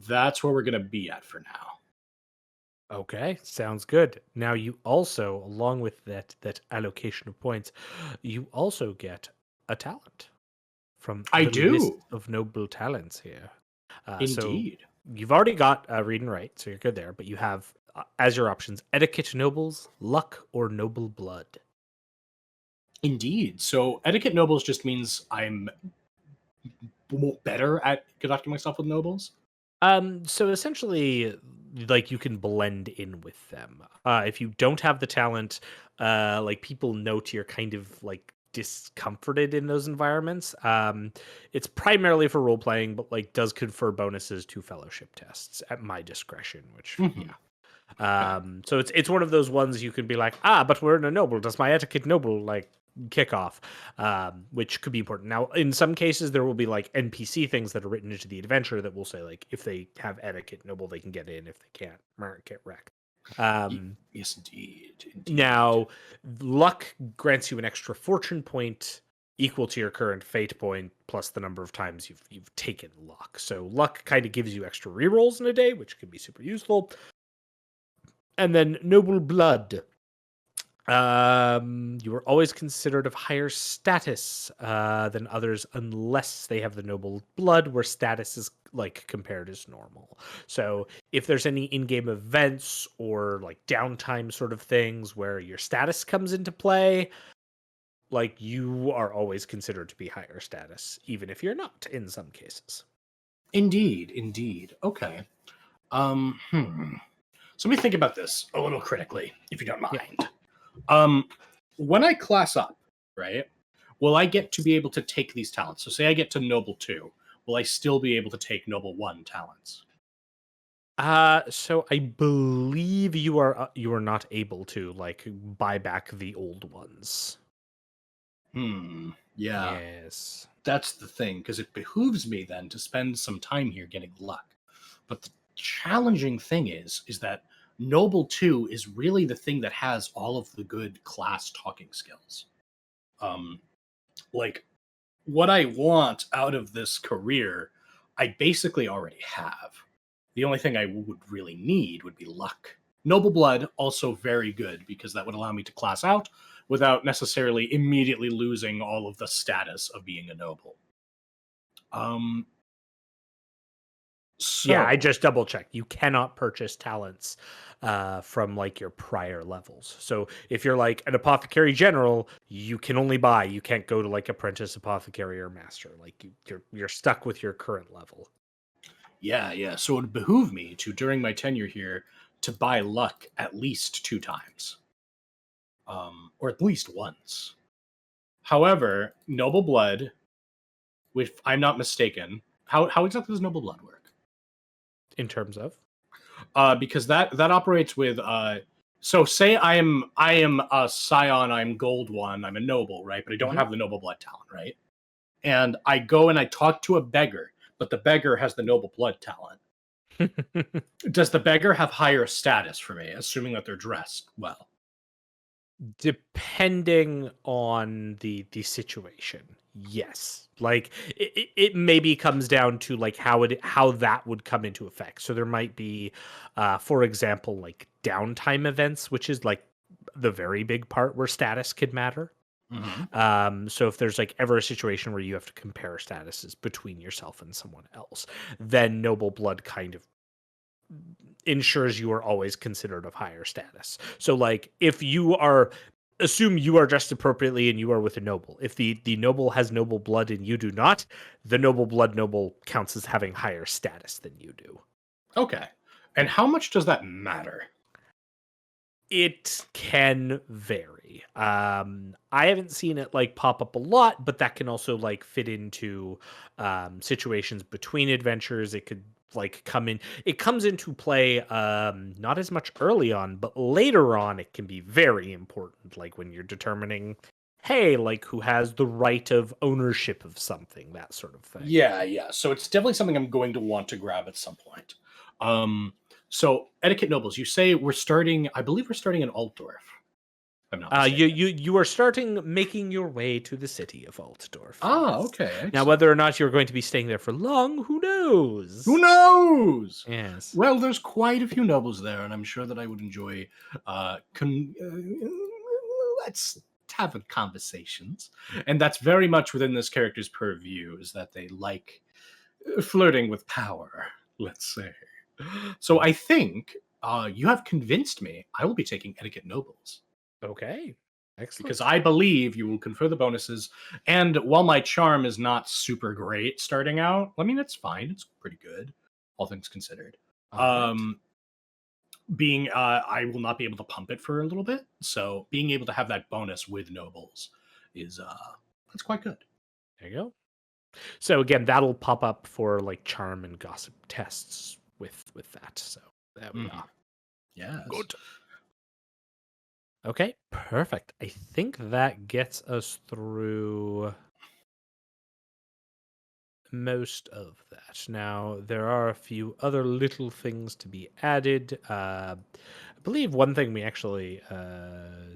that's where we're going to be at for now. Okay, sounds good. Now you also, along with that allocation of points, you also get a talent from I the list do. of noble talents here. Indeed. So you've already got read and write, so you're good there. But you have as your options etiquette nobles, luck, or noble blood. Indeed. So etiquette nobles just means I'm better at conducting myself with nobles. So essentially, like you can blend in with them. If you don't have the talent, like people note you're kind of like discomforted in those environments. It's primarily for role playing, but like does confer bonuses to fellowship tests at my discretion, which yeah. So it's one of those ones you can be like, but we're in a noble. Does my etiquette noble like kick off? Which could be important. Now, in some cases, there will be like NPC things that are written into the adventure that will say like, if they have etiquette noble, they can get in. If they can't, get wrecked. Yes, indeed. Now, luck grants you an extra fortune point equal to your current fate point plus the number of times you've taken luck. So luck kind of gives you extra rerolls in a day, which can be super useful. And then noble blood. You are always considered of higher status than others unless they have the noble blood, where status is like compared as normal. So if there's any in-game events or like downtime sort of things where your status comes into play, like you are always considered to be higher status, even if you're not in some cases. Indeed. Okay. So let me think about this a little critically, if you don't mind. Yeah. When I class up, right, will I get to be able to take these talents? So say I get to Noble 2, will I still be able to take Noble 1 talents? So I believe you are not able to like buy back the old ones. Yeah. Yes. That's the thing, because it behooves me then to spend some time here getting luck. But the challenging thing is that Noble 2 is really the thing that has all of the good class talking skills. Like, what I want out of this career, I basically already have. The only thing I would really need would be luck. Noble Blood, also very good, because that would allow me to class out without necessarily immediately losing all of the status of being a noble. Yeah, I just double checked. You cannot purchase talents from like your prior levels. So if you're like an apothecary general, you can only buy. You can't go to like apprentice apothecary or master. Like you're stuck with your current level. Yeah. So it would behoove me to, during my tenure here, to buy luck at least 2 times, or at least once. However, noble blood, if I'm not mistaken, how exactly does noble blood work? In terms of, because that operates with so say I am a scion, I'm gold 1, I'm a noble, right? But I don't have the noble blood talent, right? And I go and I talk to a beggar, but the beggar has the noble blood talent. Does the beggar have higher status for me, assuming that they're dressed well? depending on the situation, yes. Like it maybe comes down to like how that would come into effect. So there might be, for example, like downtime events, which is like the very big part where status could matter. So if there's like ever a situation where you have to compare statuses between yourself and someone else, then noble blood kind of ensures you are always considered of higher status. So like if you are, assume you are dressed appropriately and you are with a noble. If the noble has noble blood and you do not, the noble blood noble counts as having higher status than you do. Okay. And how much does that matter? It can vary. I haven't seen it like pop up a lot, but that can also like fit into situations between adventures. It could like come in. It comes into play not as much early on, but later on it can be very important. Like when you're determining, hey, like who has the right of ownership of something, that sort of thing. Yeah. So it's definitely something I'm going to want to grab at some point. So etiquette nobles, you say we're starting. I believe we're starting in Altdorf. I'm not mistaken. You are starting making your way to the city of Altdorf. Ah, yes. okay. Now, Excellent. whether or not you're going to be staying there for long, who knows? Who knows? Yes. Well, there's quite a few nobles there, and I'm sure that I would enjoy. Let's have conversations, and that's very much within this character's purview. Is that they like flirting with power? Let's say. So I think you have convinced me. I will be taking etiquette nobles. Okay. Excellent. Because I believe you will confer the bonuses. And while my charm is not super great starting out, I mean, it's fine. It's pretty good, all things considered. Right. I will not be able to pump it for a little bit. So being able to have that bonus with nobles is, that's quite good. There you go. So again, that'll pop up for like charm and gossip tests with that. So there we are. Yeah. Good. Okay, perfect. I think that gets us through most of that. Now, there are a few other little things to be added. I believe one thing we actually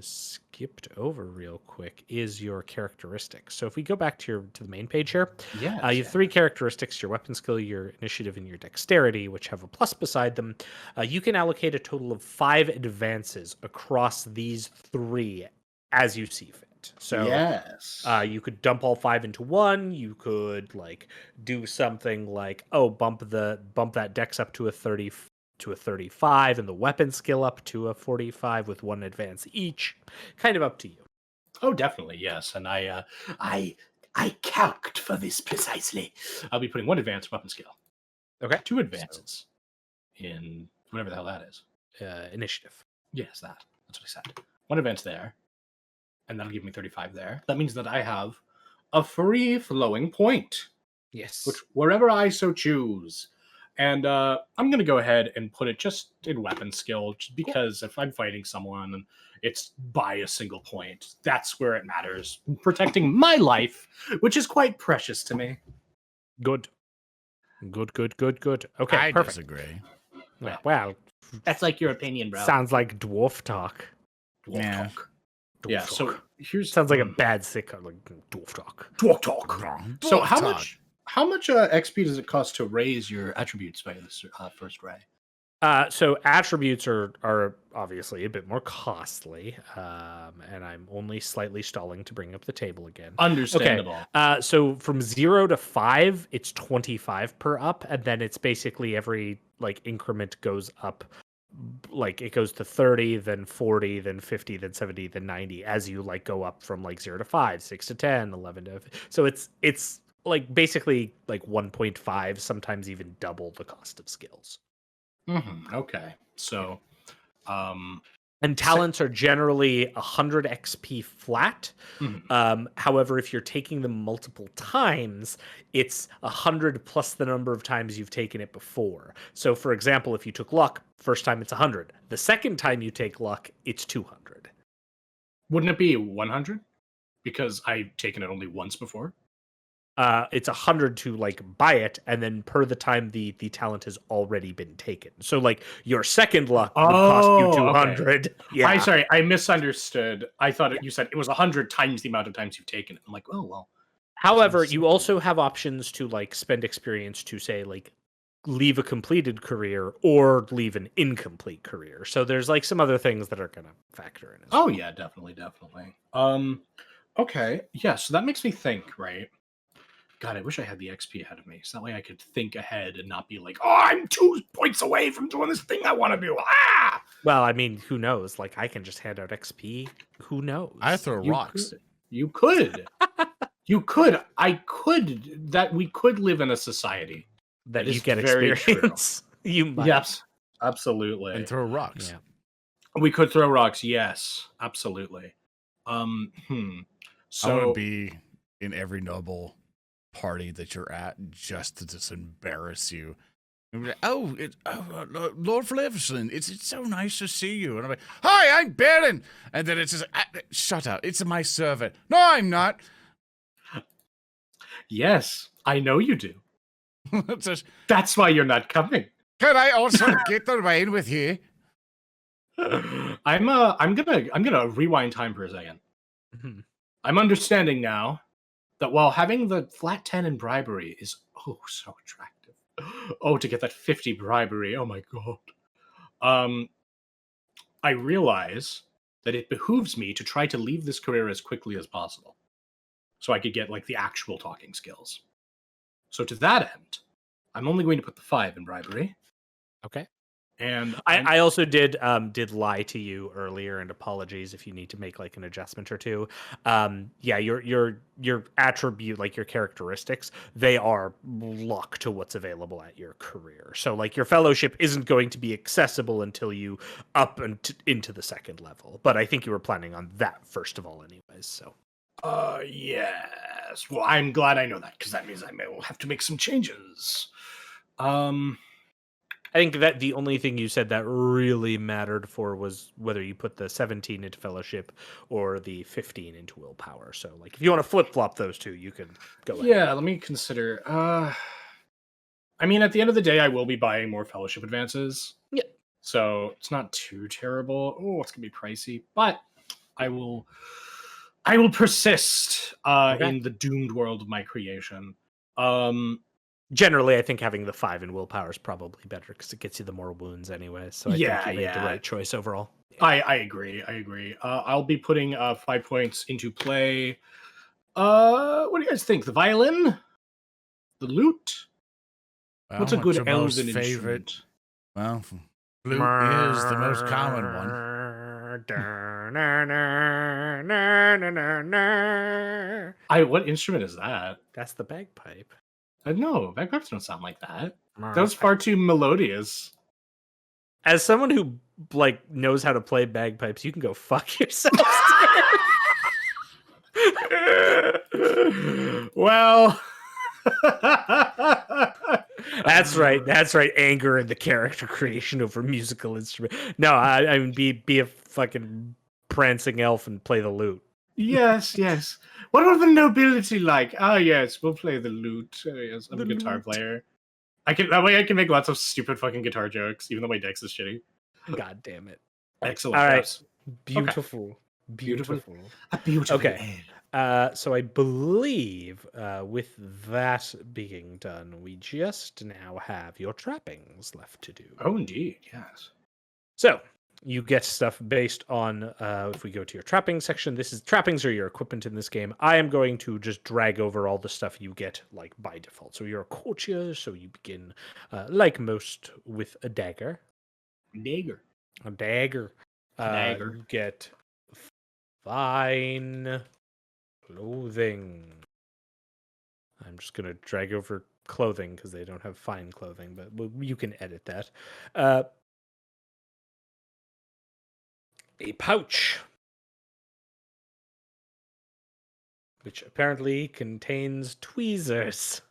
skipped over real quick is your characteristics. So if we go back to the main page here, you have 3 characteristics: your weapon skill, your initiative, and your dexterity, which have a plus beside them. You can allocate a total of 5 advances across these 3 as you see fit. So yes, you could dump all 5 into one. You could like do something like, bump that dex up to a 30 to a 35 and the weapon skill up to a 45 with 1 advance each. Kind of up to you. Oh, definitely, yes. And I calced for this precisely. I'll be putting 1 advanced weapon skill. Okay. 2 advances in whatever the hell that is. Initiative. Yes, that's what I said. 1 advance there. And that'll give me 35 there. That means that I have a free-flowing point. Yes. Which, wherever I so choose. And I'm going to go ahead and put it just in weapon skill, just because if I'm fighting someone and it's by a single point, that's where it matters. Protecting my life, which is quite precious to me. Good. Okay, I perfect. disagree. Well, that's like your opinion, bro. Sounds like dwarf talk. Dwarf talk. Yeah, talk. So here's sounds like a bad sitcom, like dwarf talk. Dwarf talk. So how talk. much XP does it cost to raise your attributes by this first ray? So attributes are obviously a bit more costly, and I'm only slightly stalling to bring up the table again. Understandable. Okay. So from 0 to 5, it's 25 per up, and then it's basically every like increment goes up. Like it goes to 30, then 40, then 50, then 70, then 90 as you like go up from like 0 to 5, 6 to 10, 11 to. So it's like basically like 1.5, sometimes even double the cost of skills. Okay, so and talents are generally 100 XP flat. However, if you're taking them multiple times, it's 100 plus the number of times you've taken it before. So, for example, if you took luck, first time it's 100. The second time you take luck, it's 200. Wouldn't it be 100? Because I've taken it only once before. It's 100 to like buy it, and then per the time the talent has already been taken. So like your second luck would cost you 200. Okay. Yeah. I misunderstood. I thought you said it was 100 times the amount of times you've taken it. I'm like, oh well. However, you also have options to like spend experience to say like leave a completed career or leave an incomplete career. So there's like some other things that are gonna factor in. Oh yeah, definitely. Okay, yeah. So that makes me think, right? God, I wish I had the XP ahead of me, so that way I could think ahead and not be like, "Oh, I'm 2 points away from doing this thing I want to do." Ah! Well, I mean, who knows? Like, I can just hand out XP. Who knows? I throw rocks. You could. You could. I could. That we could live in a society that you get experience. You might. Yes, absolutely. And throw rocks. Yeah. We could throw rocks. Yes, absolutely. So I want to be in every noble party that you're at just to just embarrass you. Like, Lord Flaverson, it's so nice to see you. And I'm like, hi, I'm Baron. And then it's just, shut up. It's my servant. No, I'm not. Yes, I know you do. Just, that's why you're not coming. Can I also get the rain with you? I'm gonna rewind time for a second. I'm understanding now that while having the flat 10 in bribery is so attractive. To get that 50 bribery, oh my god. I realize that it behooves me to try to leave this career as quickly as possible. So I could get like the actual talking skills. So to that end, I'm only going to put the 5 in bribery. Okay. And I also did lie to you earlier, and apologies if you need to make like an adjustment or two. Yeah, your attribute, like your characteristics, they are locked to what's available at your career. So like your fellowship isn't going to be accessible until you up into the second level. But I think you were planning on that first of all, anyways. So. Yes. Well, I'm glad I know that because that means I may have to make some changes. I think that the only thing you said that really mattered for was whether you put the 17 into fellowship or the 15 into willpower. So, like, if you want to flip-flop those two, you can go ahead. Yeah, let me consider. I mean, at the end of the day, I will be buying more fellowship advances. Yeah. So it's not too terrible. Oh, it's gonna be pricey, but I will persist in the doomed world of my creation. Generally, I think having the 5 in willpower is probably better because it gets you the more wounds anyway. So I think you made the right choice overall. Yeah. I agree. I'll be putting 5 points into play. What do you guys think? The violin? The lute? Well, what's a good elven favorite? instrument? Well, flute is the most common one. What instrument is that? That's the bagpipe. No, bagpipes don't sound like that. That was far too melodious. As someone who like knows how to play bagpipes, you can go fuck yourself. Well, that's right. Anger and the character creation over musical instrument. No, I mean be a fucking prancing elf and play the lute. Yes. What are the nobility like? Yes, we'll play the lute. Yes, I'm a guitar player. That way I can make lots of stupid fucking guitar jokes, even though my dex is shitty. God damn it. Excellent. All right. Yes. Beautiful. A beautiful. Okay. So I believe with that being done, we just now have your trappings left to do. Oh, indeed, yes. So you get stuff based on, if we go to your trappings section, trappings are your equipment in this game. I am going to just drag over all the stuff you get like by default. So you're a courtier, so you begin, like most, with a dagger. Dagger. A dagger. Dagger. You get fine clothing. I'm just going to drag over clothing because they don't have fine clothing, but you can edit that. A pouch, which apparently contains tweezers.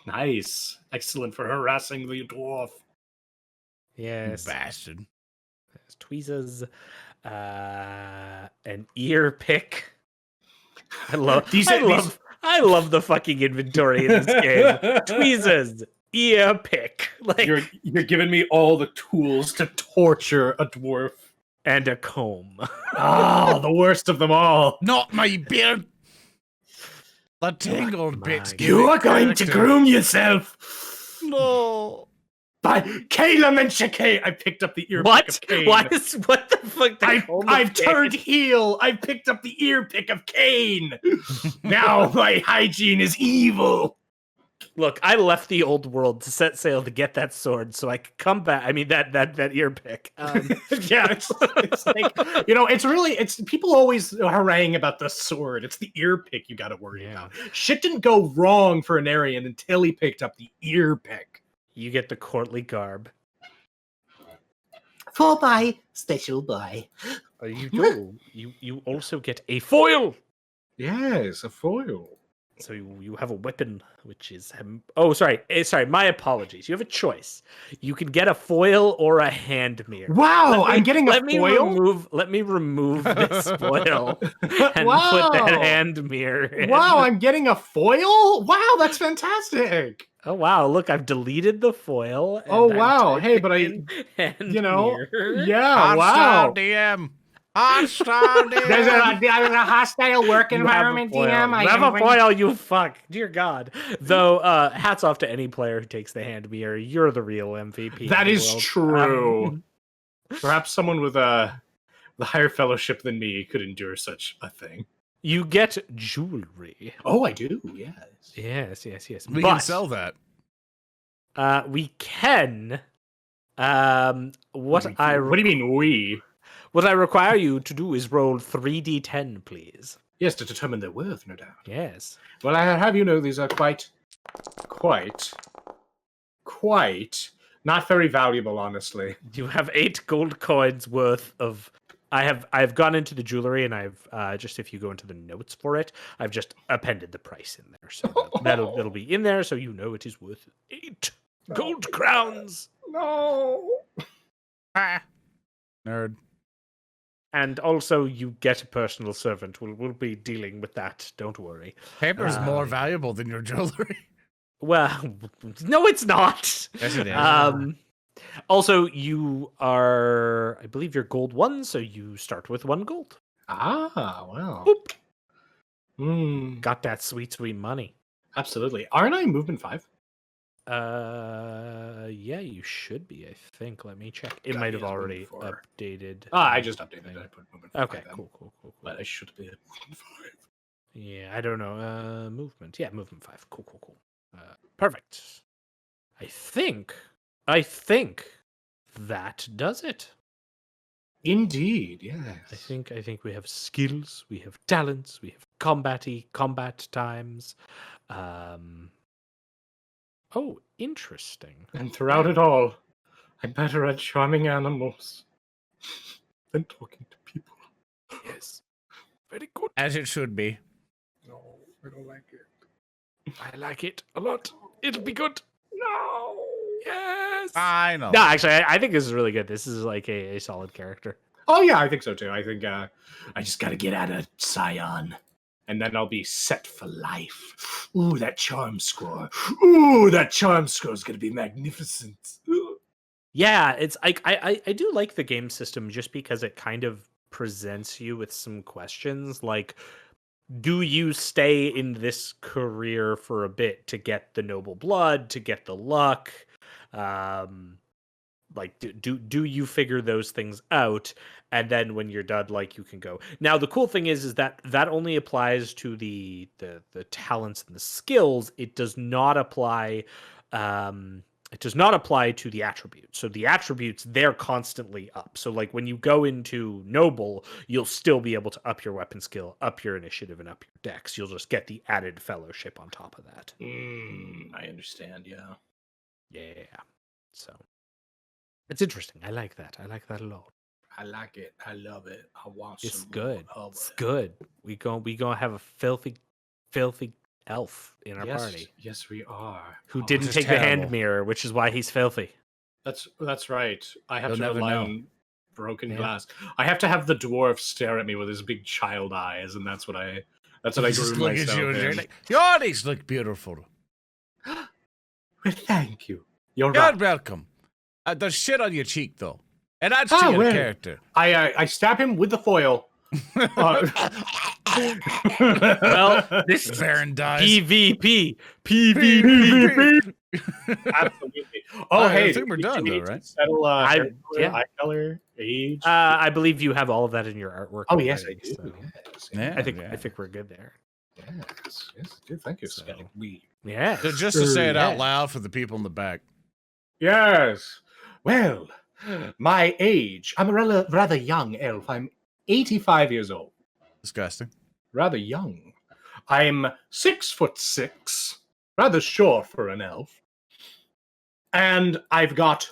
Nice. Excellent for harassing the dwarf. Yes. Bastard. There's tweezers. An ear pick. I love the fucking inventory in this game. Tweezers, ear pick. Like you're giving me all the tools to torture a dwarf. And a comb. Oh, the worst of them all. Not my beard. The tangled bits. You are going to groom yourself. No. By Caleb and Shakay. I picked up the ear pick of Cain. What the fuck? I've turned heel. I picked up the ear pick of Cain. Now my hygiene is evil. Look, I left the old world to set sail to get that sword, so I could come back. I mean, that ear pick. Yeah, it's like, it's people always harangue about the sword. It's the ear pick you got to worry about. Shit didn't go wrong for Anarian until he picked up the ear pick. You get the courtly garb. For my special boy. You do. You also get a foil. Yes, a foil. So you have a weapon, which is sorry. My apologies. You have a choice. You can get a foil or a hand mirror. Wow, I'm getting a foil. Let me remove this foil and put that hand mirror in. Wow, I'm getting a foil. Wow, that's fantastic. Oh wow! Look, I've deleted the foil. Oh wow! Hey, but mirror. Yeah, wow. DM. Hostile DM. There's a hostile work environment, DM. You have a foil, you fuck. Dear God. Though, hats off to any player who takes the hand mirror. You're the real MVP. That is true. Perhaps someone with the higher fellowship than me could endure such a thing. You get jewelry. Oh, I do. Yes. We can sell that. We can. What do you mean we? What I require you to do is roll 3d10, please. Yes, to determine their worth, no doubt. Yes. Well, I have you know these are quite not very valuable, honestly. You have 8 gold coins worth of. I've gone into the jewelry and I've just, if you go into the notes for it, I've just appended the price in there, so that'll be in there, so you know it is worth 8 gold crowns. No. Nerd. And also, you get a personal servant. We'll be dealing with that. Don't worry. Paper is more valuable than your jewelry. Well, no, it's not. Yes, it is. Also, you are, I believe, you're gold 1, so you start with 1 gold. Ah, wow. Got that sweet money. Absolutely. Aren't I movement 5? Yeah, you should be, I think. Let me check. It might have already updated. I just updated it. I put movement 5. Okay, cool. But I should be at movement 5. Yeah, I don't know. Movement. Yeah, movement 5. Cool. Perfect. I think that does it. Indeed, yes. I think we have skills, we have talents, we have combat times. Oh, interesting. And throughout it all, I'm better at charming animals than talking to people. Yes. Very good. As it should be. No, I don't like it. I like it a lot. It'll be good. No. Yes. I know. No, actually, I think this is really good. This is like a solid character. Oh, yeah, I think so, too. I think I just got to get out of Scion, and then I'll be set for life. Ooh, that charm score. Ooh, that charm score is going to be magnificent. Yeah, it's I do like the game system just because it kind of presents you with some questions like, do you stay in this career for a bit to get the noble blood, to get the luck? Like, do you figure those things out, and then when you're done, like, you can go. Now, the cool thing is that only applies to the talents and the skills. It does not apply. It does not apply to the attributes. So the attributes, they're constantly up. So like when you go into noble, you'll still be able to up your weapon skill, up your initiative, and up your dex. You'll just get the added fellowship on top of that. I understand. Yeah. Yeah. So it's interesting. I like that. I like that a lot. I like it. I love it. I want It's some good. more of It's it. good. We gonna have a filthy elf in our party Yes, we are. who Oh, didn't is take the hand terrible. mirror, which is why he's filthy. That's right. I have You'll to never rely know. on broken Yeah. glass. I have to have the dwarf stare at me with his big child eyes, and that's what I groom Just look at myself you and in. you're like, your these look beautiful. Well, thank you. You're You're right. welcome. There's shit on your cheek though, and that's Ah, to your well. character. I stab him with the foil. Well, this Baron dies. PvP. PvP. Absolutely. I Hey, think we're do done we though, need to right? settle hair color, yeah. eye color, age. I believe you have all of that in your artwork. Oh yes, I already, do. so Yes. Yeah. I think we're good there. Yes. Yes. Good. Thank you, So- Skelly. Yeah. So just to say it out Yeah. loud for the people in the back. Yes. Well, my age. I'm a rather young elf. I'm 85 years old. Disgusting. Rather young. I'm 6'6", rather short for an elf. And I've got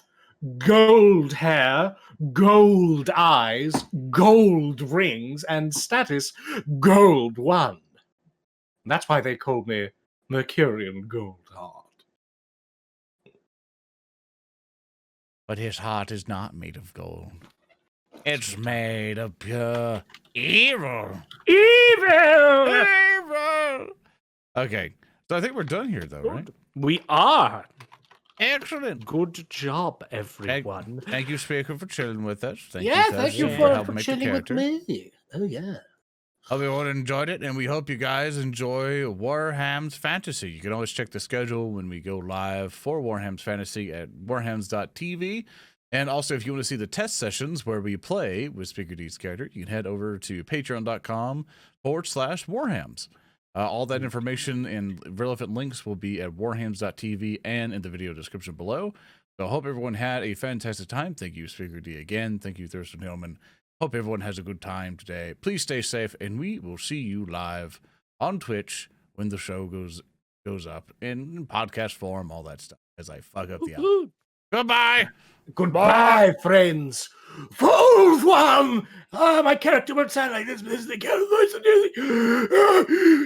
gold hair, gold eyes, gold rings, and status gold 1. That's why they called me Mecurion Goldheart. But his heart is not made of gold. It's made of pure evil. Evil! Evil. Okay. So I think we're done here though, right? We are. Excellent. Good job, everyone. Thank you, Speaker, for chilling with us. Thank you Thurston, for helping make the character. me. Oh, yeah. Hope everyone enjoyed it, and we hope you guys enjoy WarHams Fantasy. You can always check the schedule when we go live for WarHams Fantasy at warhams.tv. And also, if you want to see the test sessions where we play with SpeakerD's character, you can head over to patreon.com/warhams. All that information and relevant links will be at warhams.tv and in the video description below. So I hope everyone had a fantastic time. Thank you, SpeakerD, again. Thank you, Thurston Hillman. Hope everyone has a good time today. Please stay safe, and we will see you live on Twitch when the show goes up in podcast form, all that stuff, as I fuck up the outro. Goodbye! Goodbye, friends. Fourth one! My character won't sound like this, but this is the kind of voice I'm using.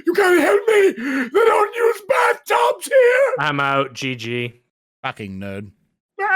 You gotta help me! They don't use bathtubs here! I'm out. GG. Fucking nerd.